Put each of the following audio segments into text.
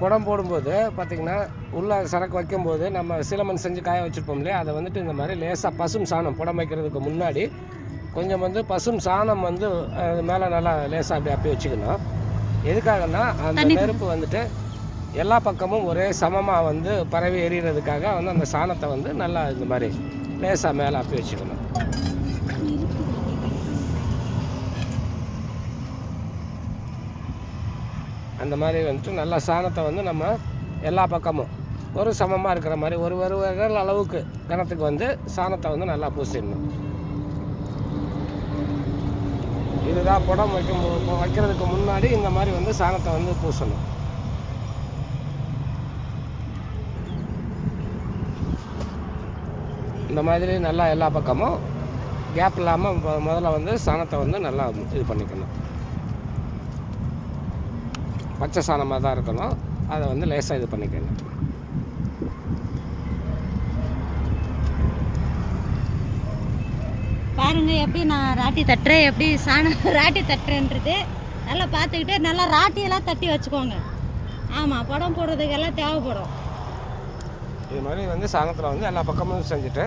புடம் போடும்போது பார்த்திங்கன்னா உள்ள சரக்கு வைக்கும்போது நம்ம சீலமண் செஞ்சு காய வச்சுருப்போம் இல்லையா, அதை வந்துட்டு இந்த மாதிரி லேசாக பசும் சாணம் புடம் வைக்கிறதுக்கு முன்னாடி கொஞ்சம் வந்து பசும் சாணம் வந்து மேலே நல்லா லேசாக அப்படி வச்சுக்கணும். எதுக்காகனா அந்த நெருப்பு வந்துட்டு எல்லா பக்கமும் ஒரே சமமாக வந்து பரவி எறிகிறதுக்காக வந்து அந்த சாணத்தை வந்து நல்லா இந்த மாதிரி லேசாக மேலே அப்படி வச்சுக்கணும். அந்த மாதிரி வந்துட்டு நல்லா சாணத்தை வந்து நம்ம எல்லா பக்கமும் ஒரு சமமாக இருக்கிற மாதிரி ஒரு விரல் அளவுக்கு கணத்துக்கு வந்து சாணத்தை வந்து நல்லா பூசிடணும். இதுதான் புடம் வைக்கிறதுக்கு முன்னாடி இந்த மாதிரி வந்து சாணத்தை வந்து பூசணும். இந்த மாதிரி நல்லா எல்லா பக்கமும் கேப் இல்லாமல் முதல்ல வந்து சாணத்தை வந்து நல்லா இது பண்ணிக்கணும். பச்சை சாணமாக தான் இருக்கணும், அதை வந்து லேசாக இது பண்ணிக்கணும். பாருங்க எப்படி நான் ராட்டி தட்டுறேன், எப்படி சாணம் ராட்டி தட்டுறேன்றது நல்லா பார்த்துக்கிட்டு நல்லா ராட்டியெல்லாம் தட்டி வச்சுக்கோங்க. ஆமாம், படம் போடுறதுக்கெல்லாம் தேவைப்படும். இது மாதிரி வந்து சாணத்தில் வந்து எல்லா பக்கமும் செஞ்சுட்டு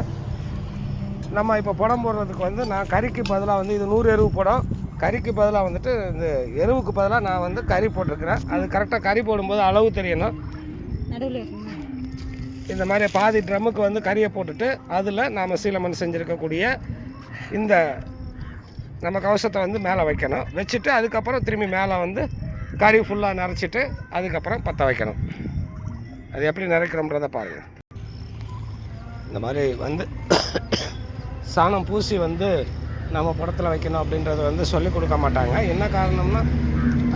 நம்ம இப்போ புடம் போடுறதுக்கு வந்து நான் கறிக்கு பதிலாக வந்து இது 100 எருவு புடம், கறிக்கு பதிலாக வந்துட்டு இந்த எருவுக்கு பதிலாக நான் வந்து கறி போட்டிருக்கிறேன். அது கரெக்டாக கறி போடும்போது அளவு தெரியணும். நடுவில் இந்த மாதிரி பாதி ட்ரம்முக்கு வந்து கறியை போட்டுட்டு அதில் நாம் சீலமண் செஞ்சுருக்கக்கூடிய இந்த நம்ம கவசத்தை வந்து மேலே வைக்கணும். வச்சுட்டு அதுக்கப்புறம் திரும்பி மேலே வந்து கறி ஃபுல்லாக நிறச்சிட்டு அதுக்கப்புறம் பற்ற வைக்கணும். அது எப்படி நிறைக்கிறோம்ன்றதை பாருங்கள். இந்த மாதிரி வந்து சாணம் பூசி வந்து நம்ம படத்தில் வைக்கணும் அப்படின்றத வந்து சொல்லிக் கொடுக்க மாட்டாங்க. என்ன காரணம்னா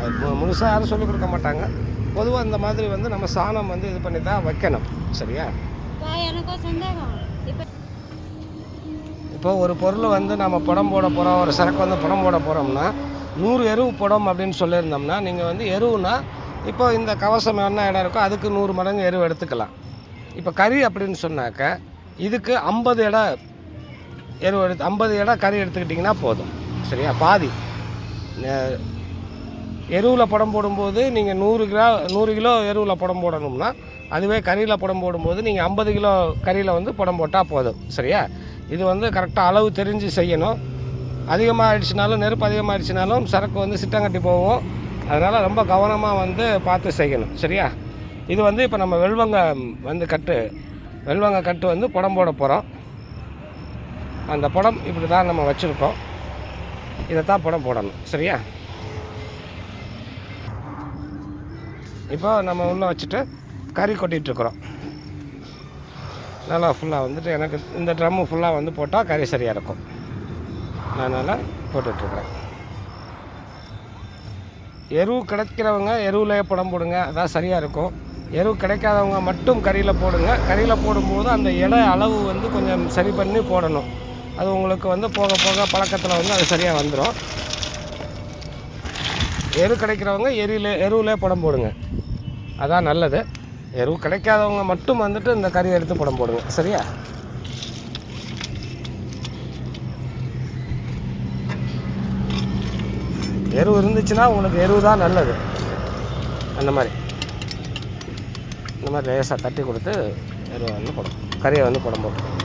அது முழுசாக யாரும் சொல்லிக் கொடுக்க மாட்டாங்க. பொதுவாக இந்த மாதிரி வந்து நம்ம சாணம் வந்து இது பண்ணி தான் வைக்கணும். சரியா? இப்போ ஒரு பொருள் வந்து நம்ம புடம் போட போகிறோம், ஒரு சரக்கு வந்து புடம் போட போகிறோம்னா 100 எருவு புடம் அப்படின்னு சொல்லியிருந்தோம்னா நீங்கள் வந்து எருவுனா இப்போ இந்த கவசம் என்ன இடம் இருக்கோ அதுக்கு 100 மடங்கு எருவு எடுத்துக்கலாம். இப்போ கறி அப்படின்னு சொன்னாக்க இதுக்கு 50 இடம் எருவு 50 இடம் கறி எடுத்துக்கிட்டிங்கன்னா போதும். சரியா? பாதி எருவில் புடம் போடும்போது நீங்கள் 100 கிலோ எருவில் புடம் போடணும்னா அதுவே கறியில் புடம் போடும்போது நீங்கள் 50 கிலோ கறியில் வந்து புடம் போட்டால் போதும். சரியா? இது வந்து கரெக்டாக அளவு தெரிஞ்சு செய்யணும். அதிகமாக ஆயிடுச்சுனாலும் நெருப்பு அதிகமாகிடுச்சுனாலும் சரக்கு வந்து சிட்டங்கட்டி போகும். அதனால் ரொம்ப கவனமாக வந்து பார்த்து செய்யணும். சரியா? இது வந்து இப்போ நம்ம வெள்வங்க கட்டு வந்து புடம் போட போகிறோம். அந்த புடம் இப்படி தான் நம்ம வச்சுருக்கோம். இதை தான் புடம் போடணும். சரியா? இப்போ நம்ம உள்ளே வச்சுட்டு கறி கொட்டிகிட்ருக்குறோம். நல்லா ஃபுல்லாக வந்துட்டு எனக்கு இந்த ட்ரம்மு ஃபுல்லாக வந்து போட்டால் கறி சரியாக இருக்கும். அதனால் போட்டுட்ருக்குறேன். எருவு கிடைக்கிறவங்க எருவிலே புடம் போடுங்க, அதான் சரியாக இருக்கும். எருவு கிடைக்காதவங்க மட்டும் கறியில் போடுங்க. கறியில் போடும்போது அந்த எடை அளவு வந்து கொஞ்சம் சரி பண்ணி போடணும். அது உங்களுக்கு வந்து போக போக பழக்கத்தில் வந்து அது சரியாக வந்துடும். எரு கிடைக்கிறவங்க எருவிலே புடம் போடுங்க, அதான் நல்லது. எருவு கிடைக்காதவங்க மட்டும் வந்துட்டு இந்த கறியை எடுத்து புடம் போடுங்க. சரியா? எருவு இருந்துச்சுன்னா உங்களுக்கு எருவு தான் நல்லது. அந்த மாதிரி இந்த மாதிரி லேசாக தட்டி கொடுத்து எருவை வந்து கறியை வந்து புடம் போட்டு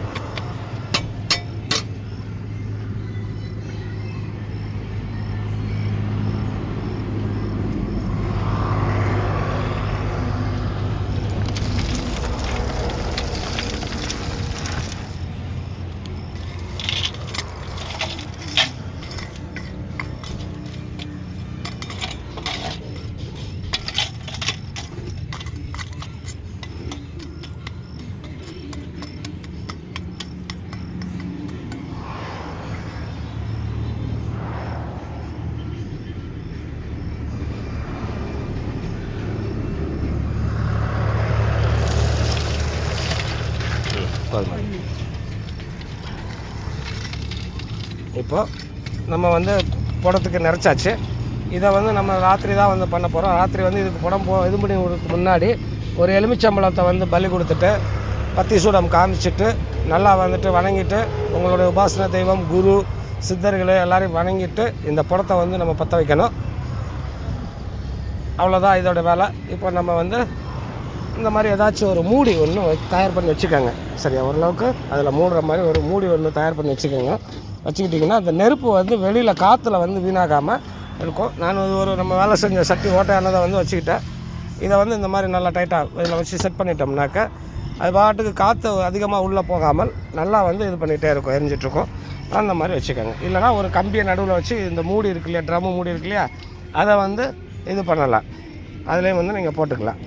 இப்போ நம்ம வந்து புடத்துக்கு நிறச்சாச்சு. இதை வந்து நம்ம ராத்திரி தான் வந்து பண்ண போகிறோம். ராத்திரி வந்து இதுக்கு புடம் இது பண்ணி முன்னாடி ஒரு எலுமிச்சம்பழத்தை வந்து பலி கொடுத்துட்டு பத்தி சூடம் காமிச்சிட்டு நல்லா வந்துட்டு வணங்கிட்டு உங்களுடைய உபாசன தெய்வம் குரு சித்தர்களை எல்லாரையும் வணங்கிட்டு இந்த புடத்தை வந்து நம்ம பற்ற வைக்கணும். அவ்வளோதான் இதோட வேலை. இப்போ நம்ம வந்து இந்த மாதிரி ஏதாச்சும் ஒரு மூடி ஒன்று தயார் பண்ணி வச்சுக்கோங்க. சரியா, ஓரளவுக்கு அதில் மூடுற மாதிரி ஒரு மூடி ஒன்று தயார் பண்ணி வச்சுக்கோங்க. வச்சுக்கிட்டிங்கன்னா அந்த நெருப்பு வந்து வெளியில் காற்றுல வந்து வீணாகாமல் இருக்கும். நான் ஒரு நம்ம வேலை செஞ்ச சட்டி ஓட்டையானதை வந்து வச்சுக்கிட்டேன். இதை வந்து இந்த மாதிரி நல்லா டைட்டாக இதில் வச்சு செட் பண்ணிட்டோம்னாக்க அது பாட்டுக்கு காற்று அதிகமாக உள்ளே போகாமல் நல்லா வந்து இது பண்ணிகிட்டே இருக்கும், எரிஞ்சிட்ருக்கும். அந்த மாதிரி வச்சுக்கோங்க. இல்லைனா ஒரு கம்பியை நடுவில் வச்சு இந்த மூடி இருக்கு இல்லையா, ட்ரம்மு மூடி இருக்கு இல்லையா, அதை வந்து இது பண்ணலாம். அதுலேயும் வந்து நீங்கள் போட்டுக்கலாம்.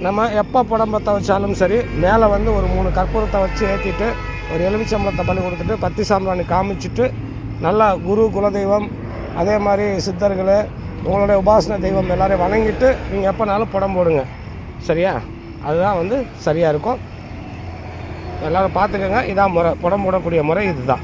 நம்ம எப்போ புடம் பற்ற வச்சாலும் சரி, மேலே வந்து ஒரு 3 கற்பூரத்தை வச்சு ஏற்றிட்டு ஒரு எலுமிச்சம்பழத்தை பண்ணி கொடுத்துட்டு பத்தி சாம்பிராணி காமிச்சிட்டு நல்லா குரு குலதெய்வம் அதே மாதிரி சித்தர்கள் உங்களுடைய உபாசன தெய்வம் எல்லோரையும் வணங்கிட்டு நீங்கள் எப்போனாலும் புடம் போடுங்க. சரியா, அதுதான் வந்து சரியாக இருக்கும். எல்லோரும் பார்த்துக்கோங்க. இதான் முறை, புடம் போடக்கூடிய முறை இது தான்.